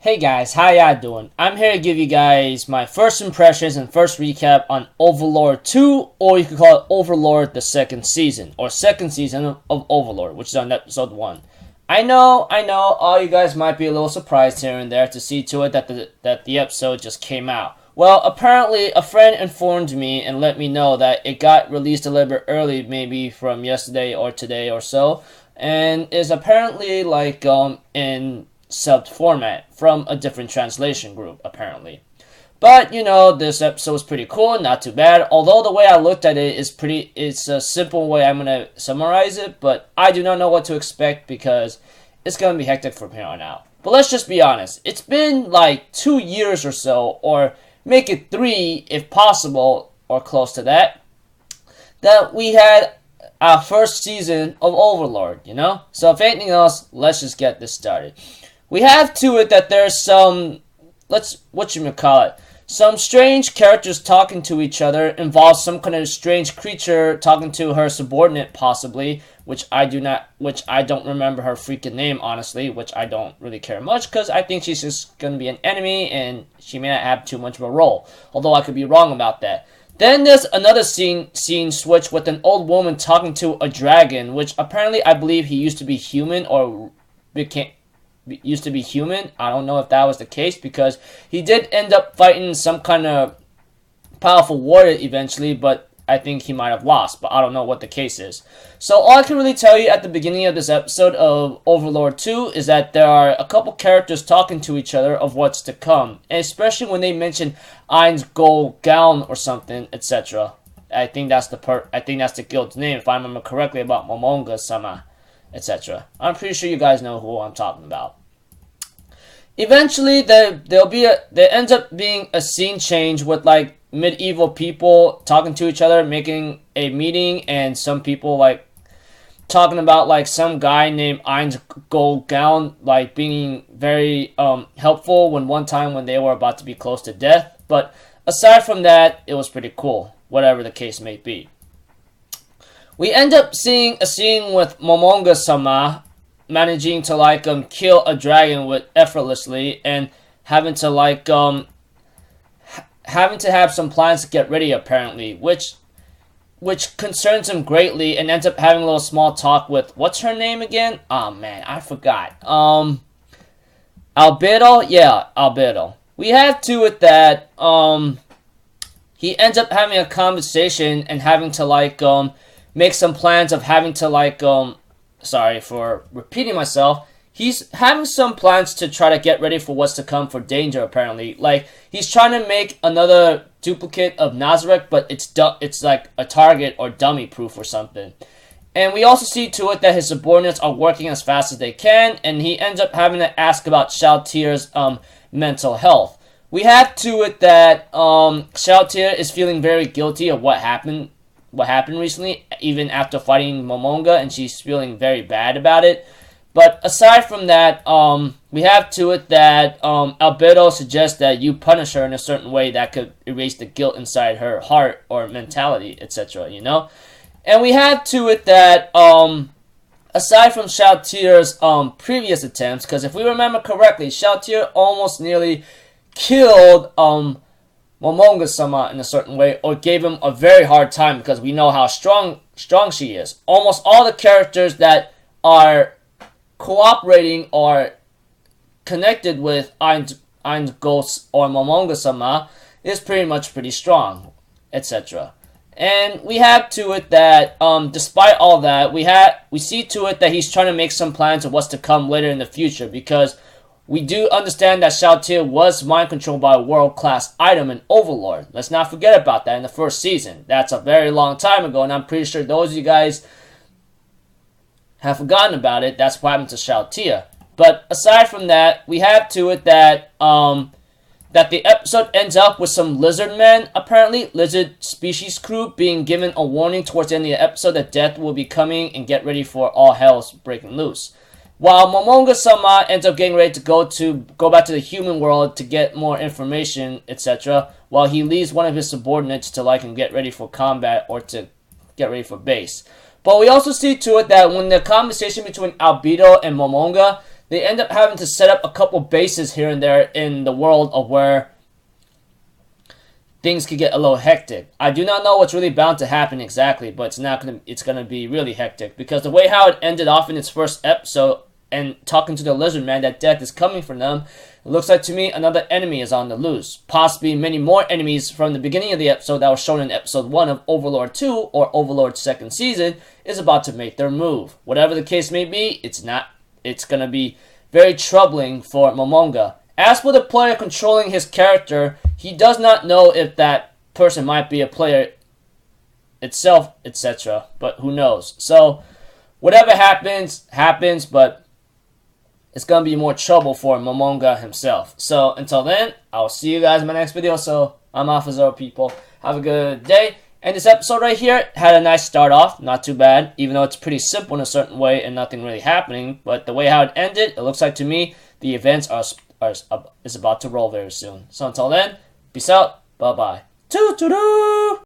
Hey guys, how y'all doing? I'm here to give you guys my first impressions and first recap on Overlord 2, or you could call it Overlord the second season, or second season of Overlord, which is on episode 1. I know, all you guys might be a little surprised here and there to see to it that the episode just came out. Well, apparently a friend informed me and let me know that it got released a little bit early, maybe from yesterday or today or so, and is apparently in subbed format from a different translation group, apparently. But, this episode was pretty cool, not too bad. Although the way I looked at it is it's a simple way I'm going to summarize it, but I do not know what to expect because it's going to be hectic from here on out. But let's just be honest. It's been like 2 years or so, or make it 3 if possible, or close to that we had our first season of Overlord, So if anything else, let's just get this started. We have to it that there's some, some strange characters talking to each other, involves some kind of strange creature talking to her subordinate, possibly, which I don't remember her freaking name, honestly, which I don't really care much, because I think she's just going to be an enemy, and she may not have too much of a role, although I could be wrong about that. Then there's another scene switch with an old woman talking to a dragon, which apparently I believe he used to be human, or used to be human. I don't know if that was the case because he did end up fighting some kind of powerful warrior eventually, but I think he might have lost, but I don't know what the case is. So all I can really tell you at the beginning of this episode of Overlord 2 is that there are a couple characters talking to each other of what's to come, and especially when they mention Ein's gold gown or something, etc. I think that's the guild's name, if I remember correctly, about Momonga-sama, etc. I'm pretty sure you guys know who I'm talking about. Eventually, there ends up being a scene change with like medieval people talking to each other, making a meeting, and some people like talking about like some guy named Ein's gold gown like being very helpful one time when they were about to be close to death. But aside from that, it was pretty cool, whatever the case may be. We end up seeing a scene with Momonga-sama managing to kill a dragon effortlessly, and having to have some plans to get ready, apparently, which concerns him greatly, and ends up having a little small talk with, what's her name again? Oh man, I forgot. Albedo? Yeah, Albedo. We have to with that, he ends up having a conversation and having to make some plans of having to sorry for repeating myself. He's having some plans to try to get ready for what's to come for danger, apparently. He's trying to make another duplicate of Nazareth, but it's like a target or dummy proof or something. And we also see to it that his subordinates are working as fast as they can, and he ends up having to ask about Xiaotier's mental health. We have to it that Xiaotier is feeling very guilty of what happened recently, even after fighting Momonga, and she's feeling very bad about it. But aside from that, we have to it that Albedo suggests that you punish her in a certain way that could erase the guilt inside her heart or mentality, etc., And we have to it that, aside from Xiaotier's previous attempts, because if we remember correctly, Xiaotier almost nearly killed Momonga-sama in a certain way, or gave him a very hard time, because we know how strong she is. Almost all the characters that are cooperating or connected with Ein's ghost or Momonga-sama is pretty strong, etc. And we have to it that, despite all that, we see to it that he's trying to make some plans of what's to come later in the future, because we do understand that Xiaotier was mind controlled by a world-class item in Overlord. Let's not forget about that in the first season. That's a very long time ago, and I'm pretty sure those of you guys have forgotten about it. That's what happened to Xiaotier. But aside from that, we have to it that that the episode ends up with some lizard men, apparently, lizard species crew, being given a warning towards the end of the episode that death will be coming and get ready for all hell's breaking loose. While Momonga-sama ends up getting ready to go back to the human world to get more information, etc., while he leaves one of his subordinates to get ready for combat or to get ready for base. But we also see to it that when the conversation between Albedo and Momonga, they end up having to set up a couple bases here and there in the world of where things could get a little hectic. I do not know what's really bound to happen exactly, but it's gonna be really hectic because the way how it ended off in its first episode and talking to the lizard man that death is coming for them, it looks like to me another enemy is on the loose. Possibly many more enemies from the beginning of the episode that was shown in episode 1 of Overlord 2 or Overlord's second season is about to make their move. Whatever the case may be, it's gonna be very troubling for Momonga. As for the player controlling his character, he does not know if that person might be a player itself, etc. But who knows? So, whatever happens, happens, but it's going to be more trouble for Momonga himself. So, until then, I'll see you guys in my next video. So, I'm Alpha Zero, people. Have a good day. And this episode right here had a nice start off. Not too bad, even though it's pretty simple in a certain way and nothing really happening. But the way how it ended, it looks like to me, the events is about to roll very soon. So, until then, peace out. Bye-bye. Toodaloo!